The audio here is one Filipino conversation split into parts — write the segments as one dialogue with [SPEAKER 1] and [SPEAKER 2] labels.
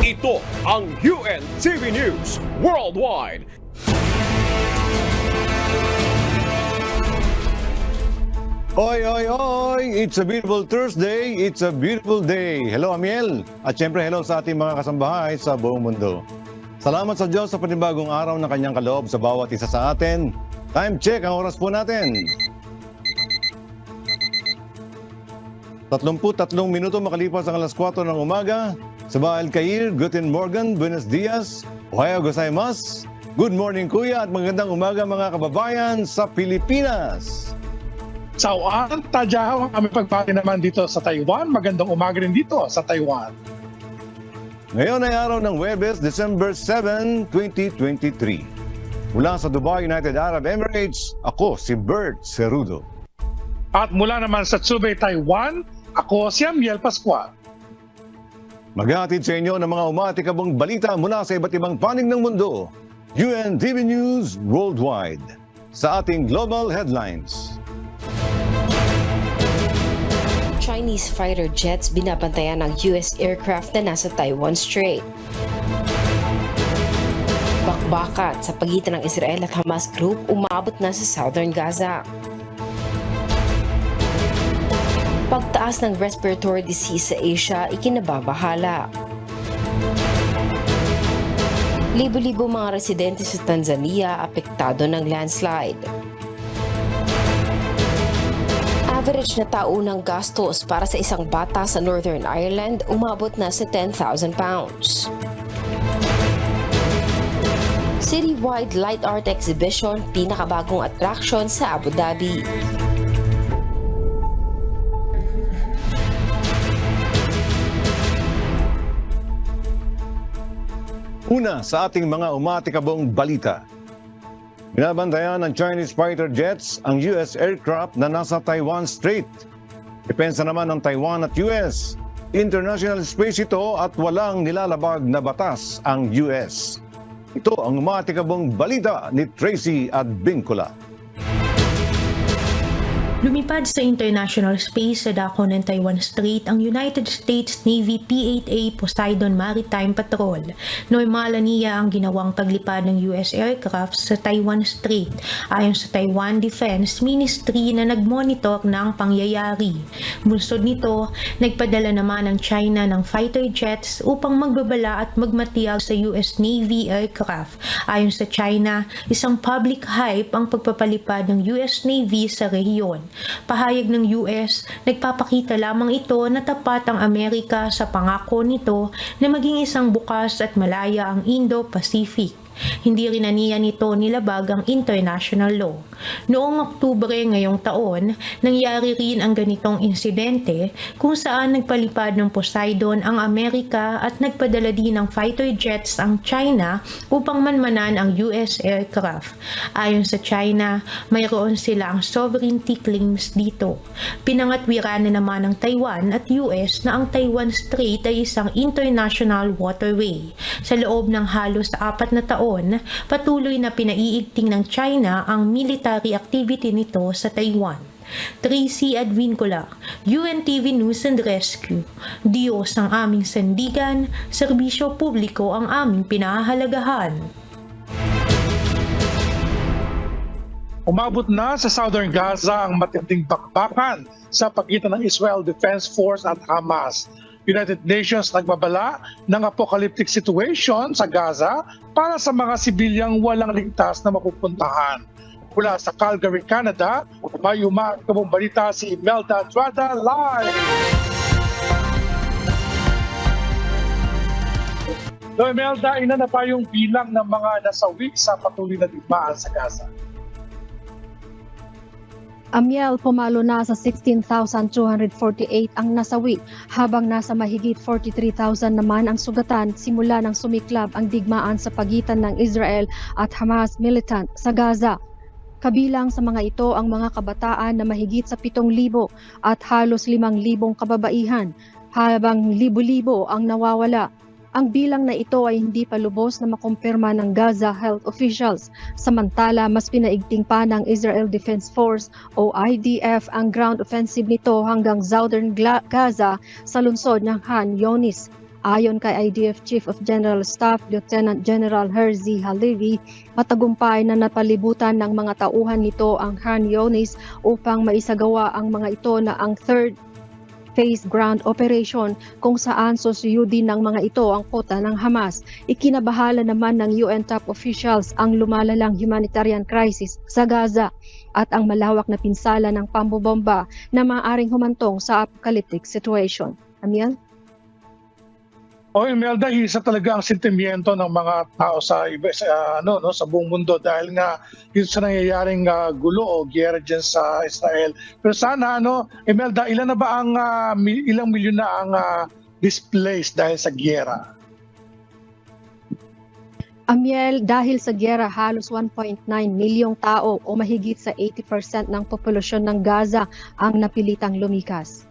[SPEAKER 1] Ito ang UNTV News Worldwide.
[SPEAKER 2] Oy, oy, oy! It's a beautiful Thursday. It's a beautiful day. Hello, Amiel. At syempre, hello sa ating mga kasambahay sa buong mundo. Salamat sa Diyos sa panibagong araw na kanyang kaloob sa bawat isa sa atin. Time check, ang oras po natin. 33 minuto makalipas ang alas 4 ng umaga. Sabah Alcair, Guten Morgen, Buenos Dias, Ohayo gozaimasu. Good morning, Kuya, at magandang umaga mga kababayan sa Pilipinas.
[SPEAKER 3] Sauan, Tadyahaw, kami pagbati naman dito sa Taiwan. Magandang umaga rin dito sa Taiwan.
[SPEAKER 2] Ngayon ay araw ng Huwebes, December 7, 2023. Mula sa Dubai, United Arab Emirates, ako si Bert Cerudo.
[SPEAKER 3] At mula naman sa Tsubei, Taiwan, ako si Amiel Pascual.
[SPEAKER 2] Maghahatid sa inyo ng mga umatikabong balita mula sa iba't ibang panig ng mundo. UNTV News Worldwide. Sa ating Global Headlines.
[SPEAKER 4] Chinese fighter jets binabantayan ng US aircraft na nasa Taiwan Strait. Bakbakan sa pagitan ng Israel at Hamas group umabot na sa Southern Gaza. Pagtaas ng respiratory disease sa Asia ikinababahala. Libo-libo mga residente sa Tanzania apektado ng landslide. Average na taunang gastos para sa isang bata sa Northern Ireland umabot na sa 10,000 pounds. Citywide Light Art Exhibition, pinakabagong attraction sa Abu Dhabi.
[SPEAKER 2] Una sa ating mga umatikabong balita. Binabantayan ng Chinese fighter jets ang US aircraft na nasa Taiwan Strait. Depensa naman ng Taiwan at US. International space ito at walang nilalabag na batas ang US. Ito ang umatikabong balita ni Tracy Advincula.
[SPEAKER 5] Lumipad sa international space sa dako ng Taiwan Strait ang United States Navy P-8A Poseidon Maritime Patrol. Normal niya ang ginawang paglipad ng US aircraft sa Taiwan Strait ayon sa Taiwan Defense Ministry na nagmonitor ng pangyayari. Bunsod nito, nagpadala naman ang China ng fighter jets upang magbabala at magmatiyag sa US Navy aircraft. Ayon sa China, isang public hype ang pagpapalipad ng US Navy sa rehiyon. Pahayag ng US, nagpapakita lamang ito na tapat ang Amerika sa pangako nito na maging isang bukas at malaya ang Indo-Pacific. Hindi rin aniya nito nilabag ang international law. Noong Oktubre ngayong taon, nangyari rin ang ganitong insidente kung saan nagpalipad ng Poseidon ang Amerika at nagpadala din ng fighter jets ang China upang manmanan ang US aircraft. Ayon sa China, mayroon sila ang sovereignty claims dito. Pinangatwiran na naman ng Taiwan at US na ang Taiwan Strait ay isang international waterway. Sa loob ng halos 4 na taon, patuloy na pinaiigting ng China ang military activity nito sa Taiwan. Tracy Advincula, UNTV News and Rescue. Diyos ang aming sandigan, serbisyo publiko ang aming pinahahalagahan.
[SPEAKER 3] Umabot na sa Southern Gaza ang matinding bakbakan sa pagitan ng Israel Defense Force at Hamas. United Nations nagbabala ng apocalyptic situation sa Gaza para sa mga sibilyang walang ligtas na mapupuntahan. Mula sa Calgary, Canada, may umaakabong balita si Imelda Andrada live! So Imelda, ina na pa yung bilang ng mga nasawi sa patuloy na digmaan sa Gaza?
[SPEAKER 6] Amiel, pumalo na sa 16,248 ang nasawi habang nasa mahigit 43,000 naman ang sugatan simula nang sumiklab ang digmaan sa pagitan ng Israel at Hamas militant sa Gaza. Kabilang sa mga ito ang mga kabataan na mahigit sa 7,000 at halos 5,000 kababaihan habang libo-libo ang nawawala. Ang bilang na ito ay hindi pa lubos na makumpirma ng Gaza health officials. Samantala, mas pinaigting pa ng Israel Defense Force o IDF ang ground offensive nito hanggang southern Gaza sa lungsod ng Han Yunis. Ayon kay IDF Chief of General Staff Lieutenant General Herzi Halevi, matagumpay na napalibutan ng mga tauhan nito ang Khan Younis upang maisagawa ang mga ito na ang third phase ground operation kung saan susuyudin ng mga ito ang kota ng Hamas. Ikinabahala naman ng UN top officials ang lumalalang humanitarian crisis sa Gaza at ang malawak na pinsala ng pambobomba na maaaring humantong sa apocalyptic situation. Amiel?
[SPEAKER 3] Imelda, isa talaga ang sentimiento ng mga tao sa sa buong mundo dahil nga yun sa nangyayaring gulo o giyera dyan sa Israel. Pero sana Imelda, ilan na ba ang ilang milyon na ang displaced dahil sa giyera?
[SPEAKER 6] Amiel, dahil sa giyera, halos 1.9 milyong tao o mahigit sa 80% ng populasyon ng Gaza ang napilitang lumikas.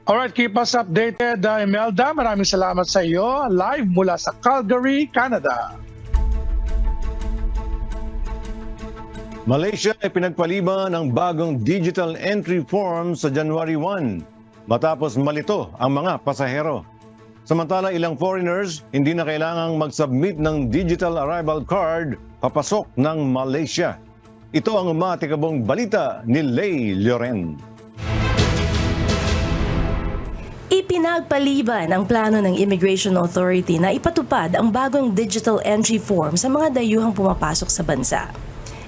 [SPEAKER 3] Alright, keep us updated, Imelda. Maraming salamat sa iyo. Live mula sa Calgary, Canada.
[SPEAKER 2] Malaysia ay pinagpaliban ng bagong digital entry form sa January 1 matapos malito ang mga pasahero. Samantala, ilang foreigners hindi na kailangang mag-submit ng digital arrival card papasok ng Malaysia. Ito ang umatikabong balita ni Lay Loren.
[SPEAKER 7] Ipinagpaliban ang plano ng Immigration Authority na ipatupad ang bagong digital entry form sa mga dayuhang pumapasok sa bansa.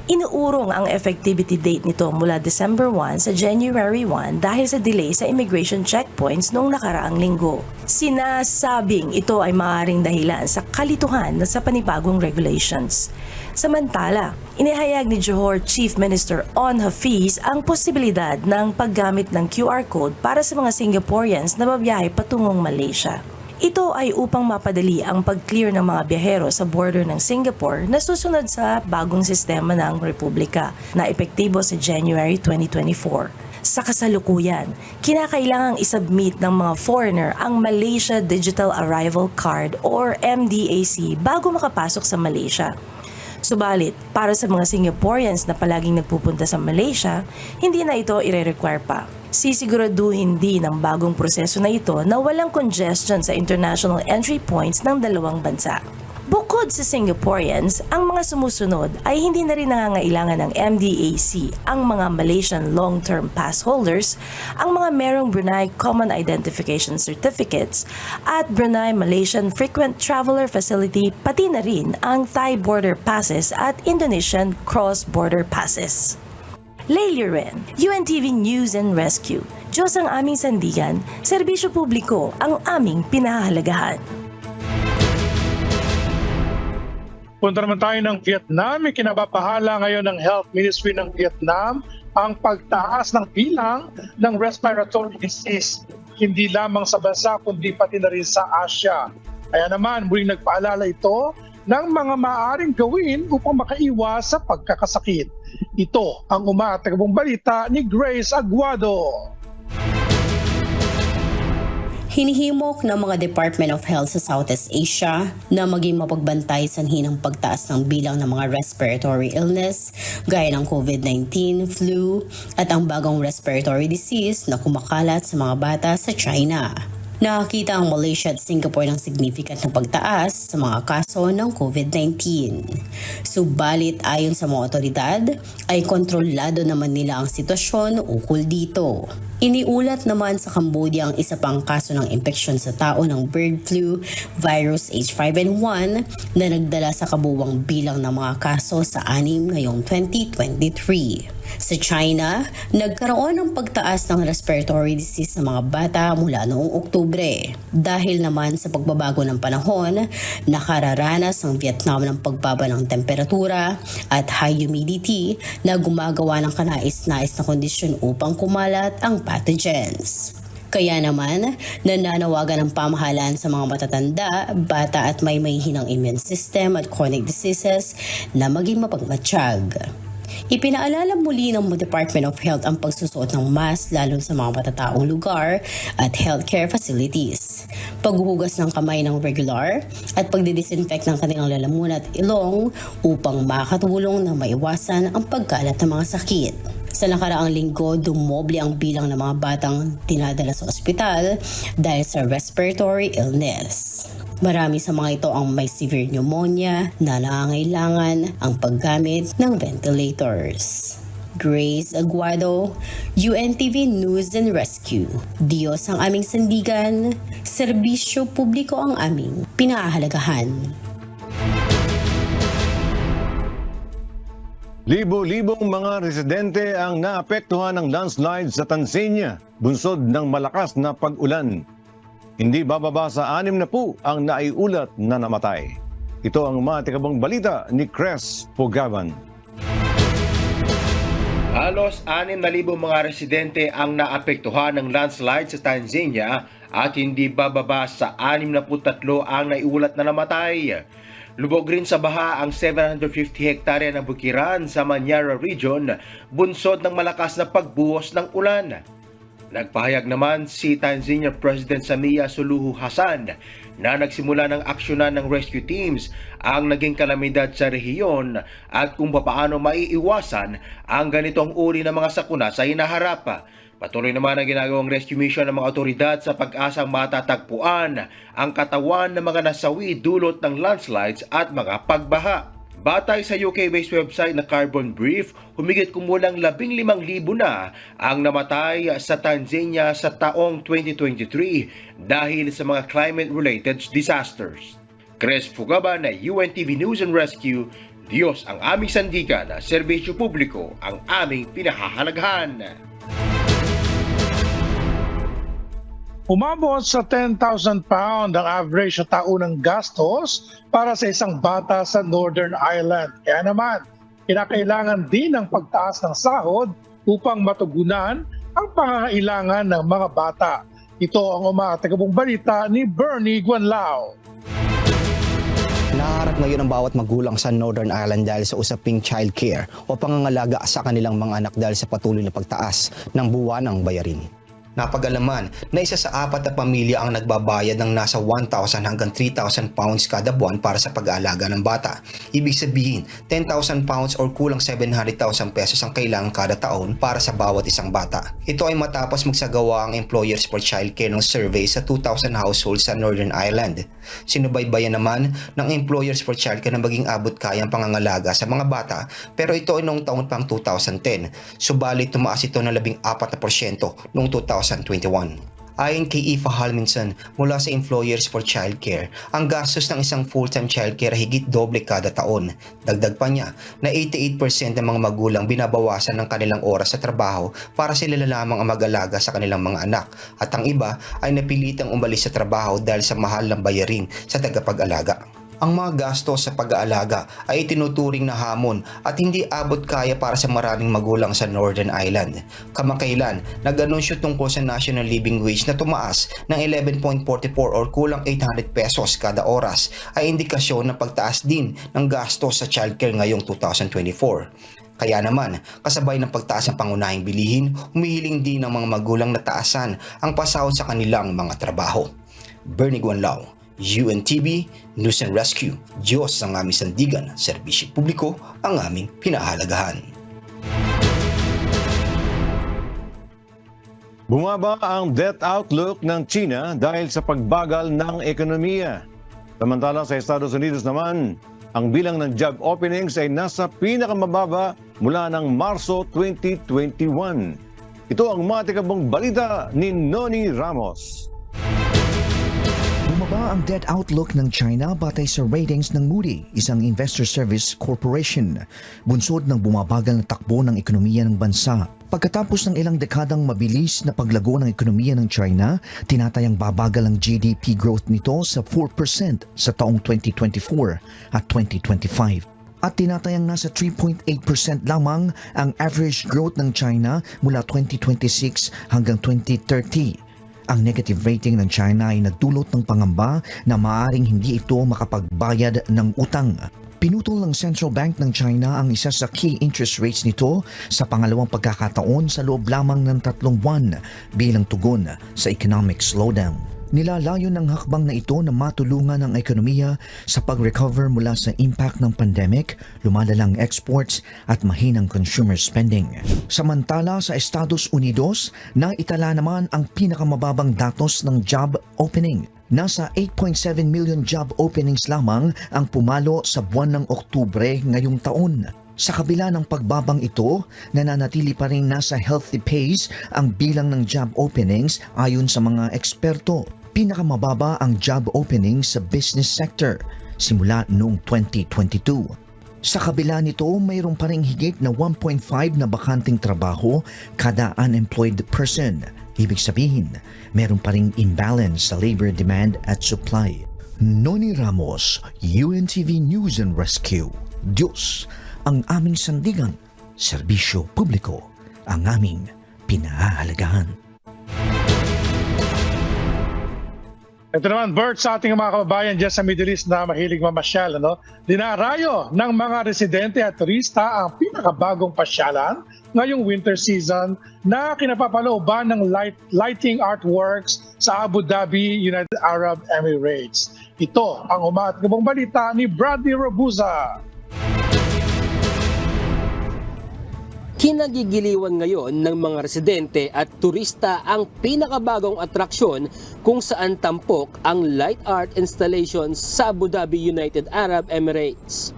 [SPEAKER 7] Inuurong ang effectivity date nito mula December 1 sa January 1 dahil sa delay sa immigration checkpoints noong nakaraang linggo. Sinasabing ito ay maaaring dahilan sa kalituhan sa panibagong regulations. Samantala, inihayag ni Johor Chief Minister On Hafiz ang posibilidad ng paggamit ng QR code para sa mga Singaporeans na babiyahe patungong Malaysia. Ito ay upang mapadali ang pag-clear ng mga biyahero sa border ng Singapore na susunod sa bagong sistema ng Republika na epektibo sa January 2024. Sa kasalukuyan, kinakailangang isubmit ng mga foreigner ang Malaysia Digital Arrival Card or MDAC bago makapasok sa Malaysia. Subalit, para sa mga Singaporeans na palaging nagpupunta sa Malaysia, hindi na ito ire-require pa. Sisiguraduhin din ng bagong proseso na ito na walang congestion sa international entry points ng dalawang bansa. Bukod sa Singaporeans, ang mga sumusunod ay hindi na rin nangangailangan ng MDAC, ang mga Malaysian long-term pass holders, ang mga merong Brunei Common Identification Certificates at Brunei Malaysian Frequent Traveler Facility, pati na rin ang Thai Border Passes at Indonesian Cross-Border Passes. Leili Ren, UNTV News and Rescue. Diyos ang aming sandigan, serbisyo publiko ang aming pinahahalagahan.
[SPEAKER 3] Punta naman tayo ng Vietnam. Ikinababahala ngayon ng Health Ministry ng Vietnam ang pagtaas ng bilang ng respiratory disease. Hindi lamang sa bansa kundi pati na rin sa Asia. Kaya naman muling nagpaalala ito ng mga maaaring gawin upang makaiwas sa pagkakasakit. Ito ang umatakbong balita ni Grace Aguado.
[SPEAKER 8] Hinihimok ng mga Department of Health sa Southeast Asia na maging mapagbantay sanhi ng pagtaas ng bilang ng mga respiratory illness gaya ng COVID-19, flu at ang bagong respiratory disease na kumakalat sa mga bata sa China. Nakakita ang Malaysia at Singapore ng significant na pagtaas sa mga kaso ng COVID-19. Subalit ayon sa mga otoridad ay kontrolado naman nila ang sitwasyon ukol dito. Iniulat naman sa Cambodia ang isa pang kaso ng impeksyon sa tao ng bird flu virus H5N1 na nagdala sa kabuuang bilang ng mga kaso sa 6 ngayong 2023. Sa China, nagkaroon ng pagtaas ng respiratory disease sa mga bata mula noong Oktubre. Dahil naman sa pagbabago ng panahon, nakararanas ang Vietnam ng pagbaba ng temperatura at high humidity na gumagawa ng kanais-nais na kondisyon upang kumalat ang pathogens. Kaya naman, nananawagan ng pamahalaan sa mga matatanda, bata at may hinang immune system at chronic diseases na maging mapagmatsyag. Ipinaalala muli ng Department of Health ang pagsusuot ng mask lalo sa mga matataong lugar at healthcare facilities, paghuhugas ng kamay ng regular at pagdidisinfect ng kanilang lalamunan at ilong upang makatulong na maiwasan ang pagkalat ng mga sakit. Sa nakaraang linggo, dumoble ang bilang ng mga batang dinadala sa ospital dahil sa respiratory illness. Marami sa mga ito ang may severe pneumonia na nangangailangan ang paggamit ng ventilators. Grace Aguado, UNTV News and Rescue. Diyos ang aming sandigan, serbisyo publiko ang aming pinahahalagahan.
[SPEAKER 2] Libo-libong mga residente ang naapektuhan ng landslide sa Tanzania, bunsod ng malakas na pag-ulan. Hindi bababa sa 60 ang naiulat na namatay. Ito ang umatikabong balita ni Cres Pogavan.
[SPEAKER 9] Halos 6,000 mga residente ang naapektuhan ng landslide sa Tanzania at hindi bababa sa 63 ang naiulat na namatay. Lubog rin sa baha ang 750 hektarya ng bukiran sa Manyara Region, bunsod ng malakas na pagbuhos ng ulan. Nagpahayag naman si Tanzania President Samia Suluhu Hassan na nagsimula ng aksyonan ng rescue teams ang naging kalamidad sa rehiyon at kung paano maiiwasan ang ganitong uri ng mga sakuna sa hinaharap. Patuloy naman ang ginagawang rescue mission ng mga otoridad sa pag-asang matatagpuan ang katawan ng mga nasawi dulot ng landslides at mga pagbaha. Batay sa UK-based website na Carbon Brief, humigit kumulang 15,000 na ang namatay sa Tanzania sa taong 2023 dahil sa mga climate-related disasters. Cres Pogavan na UNTV News and Rescue, Diyos ang aming sandigan, serbisyo publiko ang aming pinahahalagahan.
[SPEAKER 3] Umabot sa 10,000 pound ang average na taunang gastos para sa isang bata sa Northern Ireland. Kaya naman, kinakailangan din ng pagtaas ng sahod upang matugunan ang pangangailangan ng mga bata. Ito ang umatikabong balita ni Bernie Guanlao.
[SPEAKER 10] Naharap ngayon ang bawat magulang sa Northern Ireland dahil sa usaping child care o pangangalaga sa kanilang mga anak dahil sa patuloy na pagtaas ng buwanang bayarin. Napag-alaman na isa sa 4 na pamilya ang nagbabayad ng nasa 1,000 hanggang 3,000 pounds kada buwan para sa pag-aalaga ng bata. Ibig sabihin, 10,000 pounds or kulang 700,000 pesos ang kailangan kada taon para sa bawat isang bata. Ito ay matapos magsagawa ang Employers for Child Care ng survey sa 2,000 households sa Northern Ireland. Sinubaybayan naman ng Employers for Child Care na maging abot kaya ang pangangalaga sa mga bata, pero ito ay noong taon pang 2010. Subalit tumaas ito ng 14% noong 2021. Ayon kay Aoife Halminson mula sa Employers for Child Care, ang gastos ng isang full-time child care higit doble kada taon. Dagdag pa niya na 88% ng mga magulang binabawasan ng kanilang oras sa trabaho para sila lamang ang mag-alaga sa kanilang mga anak at ang iba ay napilitang umalis sa trabaho dahil sa mahal ng bayarin sa tagapag-alaga. Ang mga gastos sa pag-aalaga ay itinuturing na hamon at hindi abot kaya para sa maraming magulang sa Northern Ireland. Kamakailan, nag-anunsyo tungkol sa National Living Wage na tumaas ng 11.44 or kulang 800 pesos kada oras ay indikasyon ng pagtaas din ng gastos sa childcare ngayong 2024. Kaya naman, kasabay ng pagtaas ng pangunahing bilihin, humihiling din ng mga magulang na taasan ang pasahod sa kanilang mga trabaho. Bernie Guanlao, UNTV News and Rescue. Diyos ang aming sandigan, serbisyo publiko ang aming pinahalagahan.
[SPEAKER 2] Bumaba ang debt outlook ng China dahil sa pagbagal ng ekonomiya. Samantala sa Estados Unidos naman, ang bilang ng job openings ay nasa pinakamababa mula ng Marso 2021. Ito ang matikabong balita ni Noni Ramos.
[SPEAKER 11] Bumaba ang debt outlook ng China batay sa ratings ng Moody, isang investor service corporation. Bunsod ng bumabagal na takbo ng ekonomiya ng bansa. Pagkatapos ng ilang dekadang mabilis na paglago ng ekonomiya ng China, tinatayang babagal ang GDP growth nito sa 4% sa taong 2024 at 2025. At tinatayang nasa 3.8% lamang ang average growth ng China mula 2026 hanggang 2030. Ang negative rating ng China ay nagdulot ng pangamba na maaaring hindi ito makapagbayad ng utang. Pinutol ng Central Bank ng China ang isa sa key interest rates nito sa pangalawang pagkakataon sa loob lamang ng 3 buwan bilang tugon sa economic slowdown. Nilalayon ng hakbang na ito na matulungan ang ekonomiya sa pag-recover mula sa impact ng pandemic, lumalalang exports at mahinang consumer spending. Samantala sa Estados Unidos, naitala naman ang pinakamababang datos ng job opening. Nasa 8.7 million job openings lamang ang pumalo sa buwan ng Oktubre ngayong taon. Sa kabila ng pagbabang ito, nananatili pa rin nasa healthy pace ang bilang ng job openings ayon sa mga eksperto. Pinakamababa ang job openings sa business sector simula noong 2022. Sa kabila nito, mayroon pa ring higit na 1.5 na bakanting trabaho kada unemployed person. Ibig sabihin, mayroon pa ring imbalance sa labor demand at supply. Noni Ramos, UNTV News and Rescue. Diyos ang aming sandigan, serbisyo publiko ang aming pinahahalagahan.
[SPEAKER 3] Ito naman, Bert, sa ating mga kababayan dyan sa Middle East na mahilig mamasyal. Dinarayo ng mga residente at turista ang pinakabagong pasyalan ngayong winter season na kinapapalooban ng lighting artworks sa Abu Dhabi, United Arab Emirates. Ito ang umaatgabong balita ni Bradley Robuza.
[SPEAKER 12] Kinagigiliwan ngayon ng mga residente at turista ang pinakabagong atraksyon kung saan tampok ang light art installations sa Abu Dhabi, United Arab Emirates.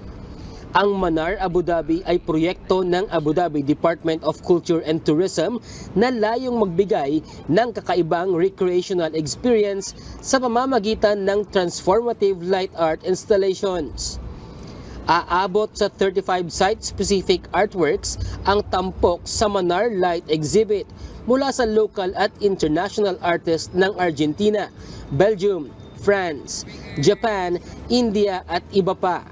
[SPEAKER 12] Ang Manar Abu Dhabi ay proyekto ng Abu Dhabi Department of Culture and Tourism na layong magbigay ng kakaibang recreational experience sa pamamagitan ng transformative light art installations. Aabot sa 35 site-specific artworks ang tampok sa Manar Light Exhibit mula sa local at international artists ng Argentina, Belgium, France, Japan, India at iba pa.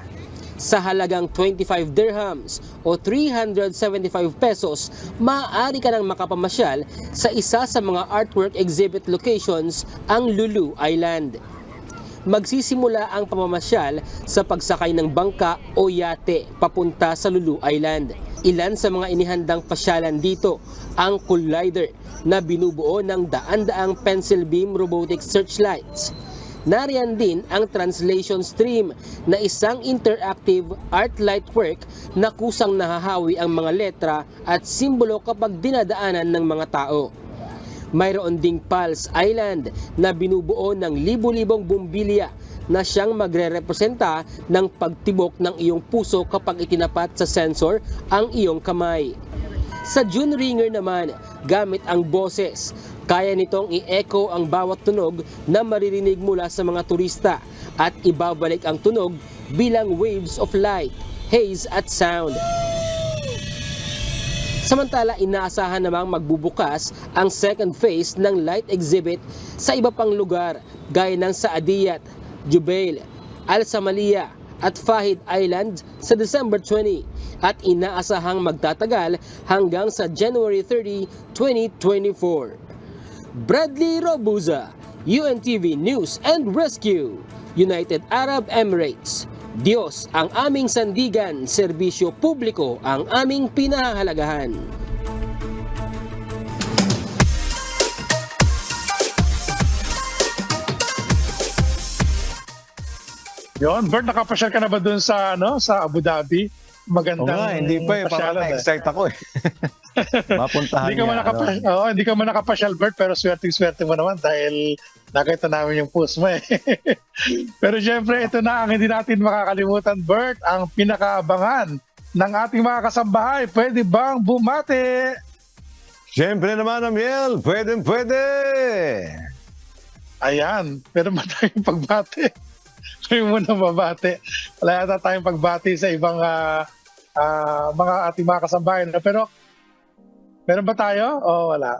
[SPEAKER 12] Sa halagang 25 dirhams o 375 pesos, maaari ka nang makapamasyal sa isa sa mga artwork exhibit locations, ang Lulu Island. Magsisimula ang pamamasyal sa pagsakay ng bangka o yate papunta sa Lulu Island. Ilan sa mga inihandang pasyalan dito, ang Collider na binubuo ng daan-daang pencil beam robotic searchlights. Nariyan din ang Translation Stream na isang interactive art light work na kusang nahahawi ang mga letra at simbolo kapag dinadaanan ng mga tao. Mayroon ding Pulse Island na binubuo ng libu-libong bumbilya na siyang magre-representa ng pagtibok ng iyong puso kapag itinapat sa sensor ang iyong kamay. Sa June Ringer naman, gamit ang boses, kaya nitong i-echo ang bawat tunog na maririnig mula sa mga turista at ibabalik ang tunog bilang waves of light, haze at sound. Samantala, inaasahan namang magbubukas ang second phase ng light exhibit sa iba pang lugar gaya ng Saadiyat, Jubail, Al Samalia at Fahid Island sa December 20 at inaasahang magtatagal hanggang sa January 30, 2024. Bradley Robuza, UNTV News and Rescue, United Arab Emirates. Diyos ang aming sandigan, serbisyo publiko ang aming pinahahalagahan.
[SPEAKER 3] Yon, Bert, nakapasyal ka na ba dun sa sa Abu Dhabi? Magandang
[SPEAKER 2] hindi pa
[SPEAKER 3] pasyalan,
[SPEAKER 2] parang na-excite ako Mapuntahan
[SPEAKER 3] hindi ka man nakapasyal, Bert, pero swerte mo naman dahil nakita namin yung post mo Pero syempre, ito na ang hindi natin makakalimutan, Bert, ang pinakaabangan ng ating mga kasambahay. Pwede bang bumati?
[SPEAKER 2] Syempre naman, Amiel, pwede.
[SPEAKER 3] Ayan, pero ba tayong pagbati? Kayo muna babati. Wala yata tayong pagbati sa ibang mga ating mga kasambahay. Pero, meron ba tayo? Wala.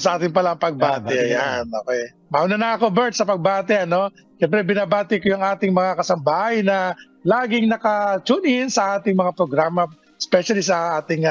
[SPEAKER 3] Sa atin pala pagbati. Ayan, okay. Mauna na ako, Bert, sa pagbati. Siyempre, binabati ko yung ating mga kasambahay na laging naka-tune in sa ating mga programa, especially sa ating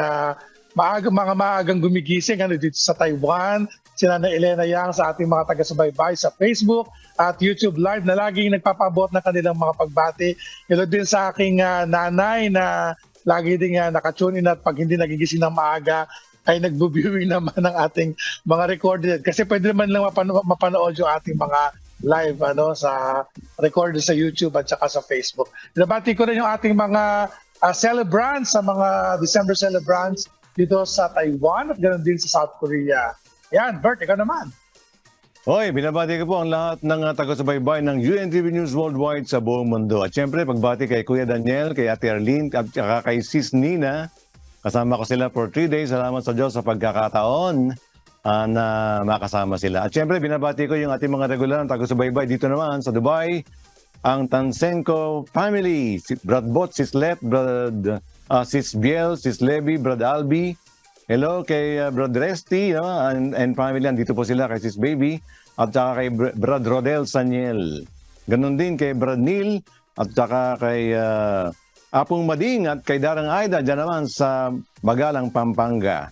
[SPEAKER 3] mga maagang gumigising dito sa Taiwan, sila na Elena Yang sa ating mga taga-subaybay sa Facebook at YouTube Live na laging nagpapabot ng kanilang mga pagbati. Ito din sa aking nanay na lagi din naka-tune in at pag hindi nagigising ng maaga, ay nagbo-viewing naman ng ating mga recorded. Kasi pwede naman lang mapanood yung ating mga live sa recorded sa YouTube at saka sa Facebook. Nabati ko rin yung ating mga celebrants, sa mga December celebrants dito sa Taiwan at ganoon din sa South Korea. Yan, Bert, ikaw naman.
[SPEAKER 2] Hoy, binabati ko po ang lahat ng taga-subaybay ng UNTV News Worldwide sa buong mundo. At syempre, pagbati kay Kuya Daniel, kay Ate Arlene, at saka kay Sis Nina. Kasama ko sila for 3 days. Salamat sa Diyos sa pagkakataon na makasama sila. At syempre, binabati ko yung ating mga regular na taga-subaybay dito naman sa Dubai. Ang Tansenko family, si Brad Bot, Sis Let, Sis Biel, Sis Levi, Brad Albi. Hello kay Brad Resty and family. Dito po sila kay Sis Baby at saka kay Brad Rodel Saniel. Ganon din kay Brad Neil at saka kay Apong Mading at kay Darang Aida dyan naman sa Magalang, Pampanga.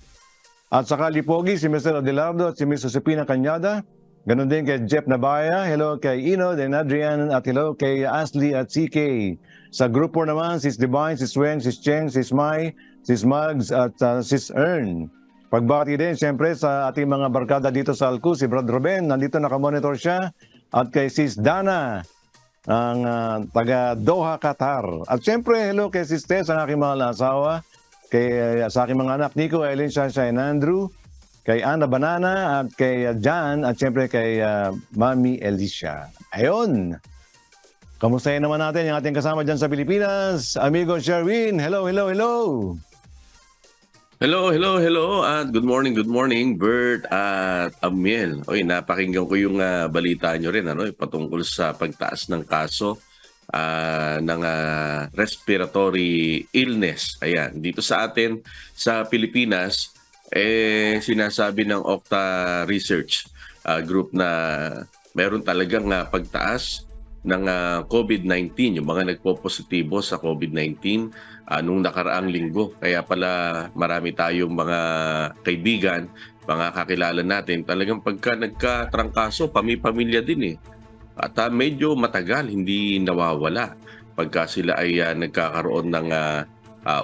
[SPEAKER 2] At saka Lipogi, si Mr. Adelardo at si Ms. Josepina Cañada. Ganon din kay Jeff Nabaya. Hello kay Ino and Adrian at hello kay Ashley at CK. Sa grupo naman, Sis Divine, Sis Wen, Sis Cheng, Sis Mai, Sis Mags at Sis Ern. Pagbati din siyempre sa ating mga barkada dito sa Alcu, si Brad Ruben, nandito nakamonitor siya. At kay Sis Dana, ang taga Doha, Qatar. At siyempre, hello kay Sis Tess, ang aking mga asawa. Sa aking mga anak, Nico, Eileen, Shasha, and Andrew. Kay Ana Banana at kay Jan at siyempre kay Mami Alicia. Ayun. Kamustahin naman natin yung ating kasama dyan sa Pilipinas. Amigo Sherwin, hello, hello, hello.
[SPEAKER 13] Hello at good morning Bert at Amiel. Oy, napakinggan ko yung balita nyo rin patungkol sa pagtaas ng kaso ng respiratory illness. Ayan, dito sa atin sa Pilipinas sinasabi ng Okta Research Group na meron talagang pagtaas ng COVID-19, yung mga nagpo-positibo sa COVID-19 nung nakaraang linggo. Kaya pala marami tayong mga kaibigan, mga kakilala natin, talagang pagka nagkatrangkaso, pamilya din At medyo matagal, hindi nawawala. Pagka sila ay nagkakaroon ng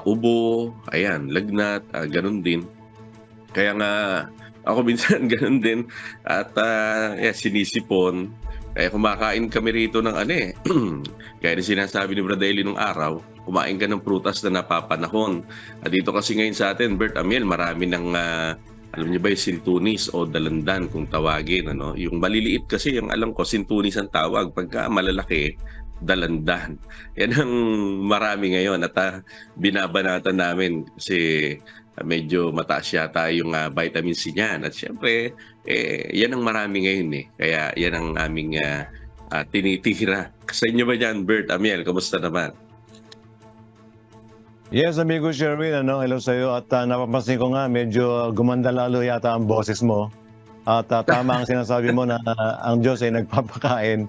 [SPEAKER 13] ubo, ayan, lagnat, ganun din. Kaya nga ako minsan ganun din at sinisipon. Kaya kumakain kami rito ng Kaya rin sinasabi ni Bradeli nung araw, kumain ka ng prutas na napapanahon. At dito kasi ngayon sa atin, Bert, Amiel, marami ng, alam niyo ba yung sintunis o dalandan kung tawagin. Yung maliliit kasi, yung alam ko, sintunis ang tawag. Pagka malalaki, dalandan. Yan ang marami ngayon. At binabanatan namin kasi medyo mataas yata yung vitamin C niyan. At syempre, yan ang marami ngayon Kaya yan ang aming tinitira. Sa inyo ba yan, Bert, Amiel? Kamusta naman?
[SPEAKER 2] Yes, amigo Sherwin, hello sa iyo. At napapansin ko nga, medyo gumanda lalo yata ang boses mo. At tama ang sinasabi mo na ang Diyos ay nagpapakain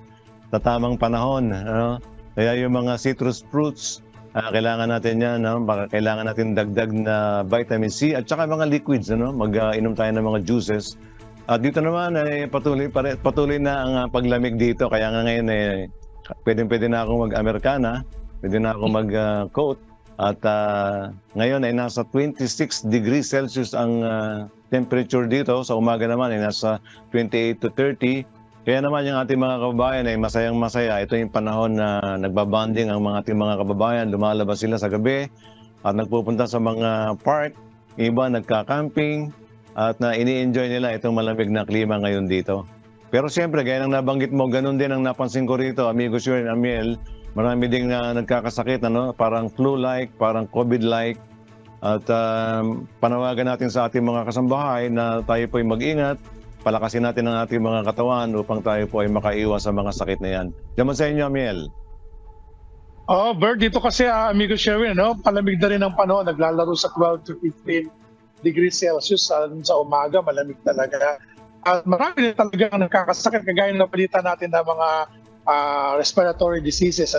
[SPEAKER 2] sa tamang panahon. Kaya yung mga citrus fruits, kailangan natin yan, kailangan natin dagdag na vitamin C at saka mga liquids, mag-inom tayo ng mga juices. At dito naman ay patuloy na ang paglamig dito, kaya nga ngayon pwede na akong mag-Americana, pwede na akong mag-coat. At ngayon ay nasa 26 degrees Celsius ang temperature dito, sa umaga naman ay nasa 28 to 30. Kaya naman yung ating mga kababayan ay masayang-masaya. Ito yung panahon na nagbabanding ang ating mga kababayan. Lumalabas sila sa gabi at nagpupunta sa mga park. Iba nagka-camping at ini-enjoy nila itong malamig na klima ngayon dito. Pero siyempre, gaya ng nabanggit mo, ganun din ang napansin ko rito, amigo Sherwin, Amiel. Marami ding nagkakasakit, parang flu-like, parang COVID-like. At panawagan natin sa ating mga kasambahay na tayo po'y mag-ingat. Palakasin natin ang ating mga katawan upang tayo po ay makaiwas sa mga sakit na yan. Diyan sa inyo, Amiel.
[SPEAKER 3] Bert, dito kasi amigo Sherwin, palamig na rin ang panahon. Naglalaro sa 12 to 15 degrees Celsius sa umaga, malamig talaga. Marami rin talaga nagkakasakit, kagaya ng balita natin na mga respiratory diseases.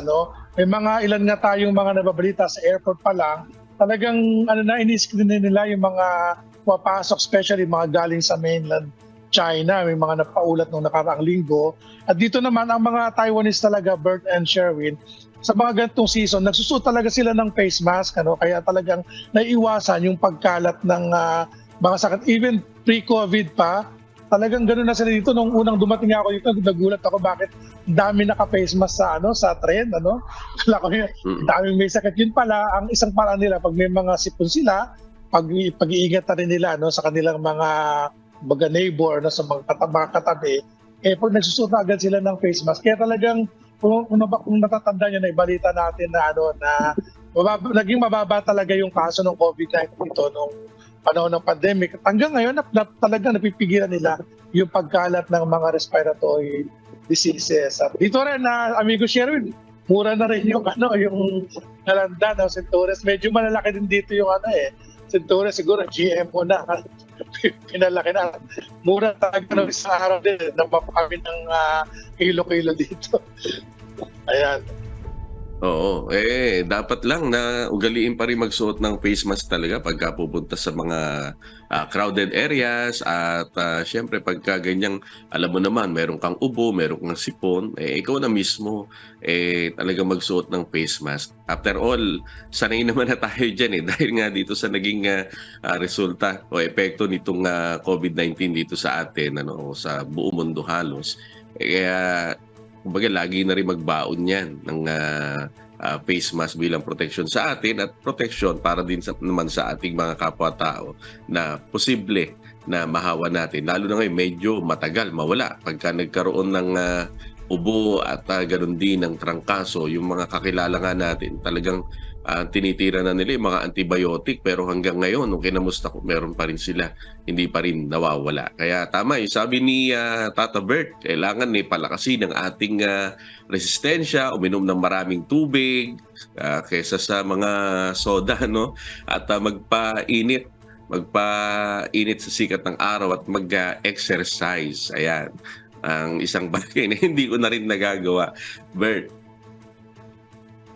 [SPEAKER 3] May mga ilan nga tayong mga nababalita sa airport pa lang, talagang ini-screen nila yung mga papasok, especially mga galing sa mainland China, may mga napaulat nung nakaraang linggo. At dito naman, ang mga Taiwanese talaga, Bert and Sherwin, sa mga ganitong season, nagsusuot talaga sila ng face mask, kaya talagang naiiwasan yung pagkalat ng mga sakit. Even pre-COVID pa, talagang gano'n na sila dito. Nung unang dumating ako dito, nagulat ako bakit dami naka-face mask sa trend, ano? Kala ko yun, daming may sakit. Yun pala, ang isang paraan nila, pag may mga sipon sila, pag-iingat na rin nila, no, sa kanilang mga neighbor, no, sa mga katabi, pag nagsusuot na agad sila ng face mask. Kaya talagang, kung natatanda nyo na ibalita natin na naging mababa talaga yung kaso ng COVID-19 dito nung panahon ng pandemic. Hanggang ngayon, talagang napipigilan nila yung pagkalat ng mga respiratory diseases. At dito rin amigo Sherwin, mura na rin yung nalanda ng Centures. Medyo malalaki din dito yung Centures, siguro GMO na. Pinalaki na. Mura talaga sa araw din. Napapakami ng kilo-kilo dito. Ayan.
[SPEAKER 13] Oo, dapat lang na ugaliin pa rin magsuot ng face mask talaga pagka pupunta sa mga crowded areas at syempre pagka ganyang, alam mo naman, meron kang ubo, meron kang sipon, ikaw na mismo talaga magsuot ng face mask. After all, sanay naman na tayo dyan dahil nga dito sa naging resulta o epekto nitong COVID-19 dito sa atin, sa buong mundo halos. Kaya kumbaga lagi na rin magbaon yan ng face mask bilang protection sa atin at protection para din naman sa ating mga kapwa-tao na posible na mahawa natin. Lalo na ngayon medyo matagal mawala pagka nagkaroon ng ubo at ganun din ng trangkaso. Yung mga kakilala nga natin talagang tinitira na nila yung mga antibiotic pero hanggang ngayon nung kinamusta ko meron pa rin sila, hindi pa rin nawawala. Kaya tama yung sabi ni Tata Bert, kailangan palakasin ang ating resistensya, uminom ng maraming tubig kaysa sa mga soda, no? At magpainit sa sikat ng araw at mag-exercise. Ayan ang isang bagay na hindi ko na rin nagagawa, Bert.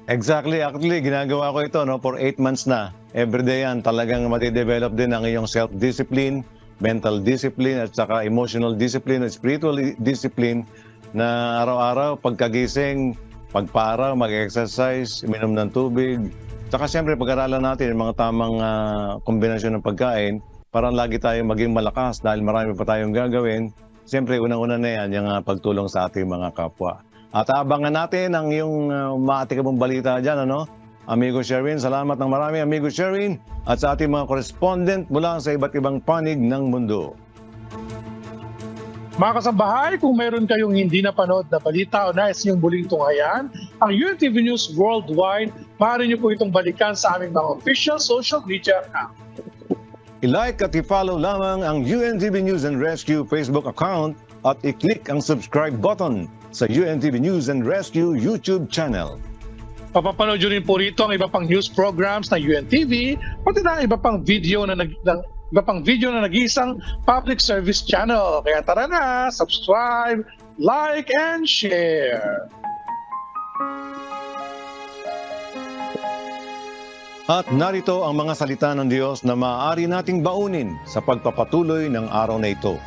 [SPEAKER 2] Exactly. Actually, ginagawa ko ito for 8 months na. Everyday yan, talagang matidevelop din ang iyong self-discipline, mental discipline, at saka emotional discipline, at spiritual discipline na araw-araw, pagkagising, pagparaw, mag-exercise, uminom ng tubig. Saka siyempre, pag-aralan natin yung mga tamang kombinasyon ng pagkain para lagi tayong maging malakas dahil marami pa tayong gagawin. Siyempre, unang-una na yan, yung pagtulong sa ating mga kapwa. At abangan natin ang iyong maatikabong balita dyan, Amigo Sherwin, salamat ng marami, Amigo Sherwin, at sa ating mga correspondent mula sa iba't ibang panig ng mundo.
[SPEAKER 3] Mga kasambahay, kung meron kayong hindi napanood na balita o nais niyong muling tunghayan, ang UNTV News Worldwide, maaari niyo po itong balikan sa aming mga official social media account.
[SPEAKER 2] I-like at i-follow lamang ang UNTV News and Rescue Facebook account at i-click ang subscribe button sa UNTV News and Rescue YouTube channel.
[SPEAKER 3] Papapanood nyo rin po rito ang iba pang news programs ng UNTV, pati na iba pang video na nag-iisang public service channel. Kaya tara na, subscribe, like, and share.
[SPEAKER 2] At narito ang mga salita ng Diyos na maaari nating baunin sa pagpapatuloy ng araw na ito.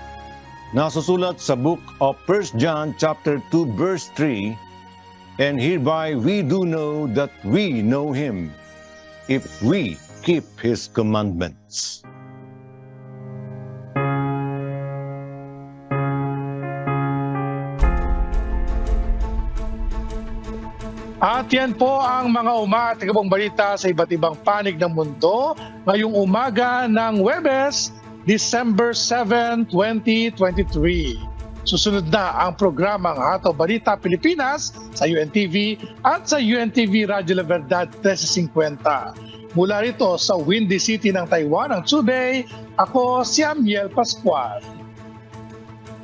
[SPEAKER 2] Nasusulat sa book of 1 John chapter 2 verse 3, and hereby we do know that we know Him, if we keep His commandments.
[SPEAKER 3] At yan po ang mga umatikabong balita sa iba't ibang panig ng mundo ngayong umaga ng Huwebes, December 7, 2023. Susunod na ang programang Hataw Balita Pilipinas sa UNTV at sa UNTV Radyo La Verdad 1350. Mula rito sa Windy City ng Taiwan, ang Zhubei, ako si Amiel Pascual.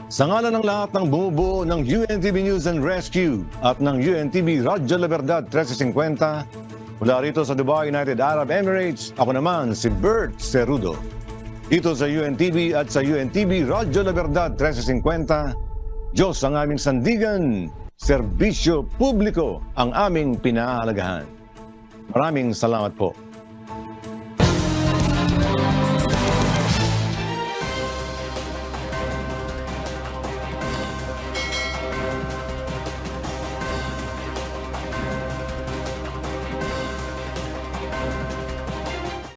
[SPEAKER 2] Sa ngalan ng lahat ng bumubuo ng UNTV News and Rescue at ng UNTV Radyo La Verdad 1350, mula rito sa Dubai, United Arab Emirates, ako naman si Bert Cerudo. Dito sa UNTV at sa UNTV Radyo La Verdad 1350, Diyos ang aming sandigan, serbisyo publiko ang aming pinahahalagahan. Maraming salamat po.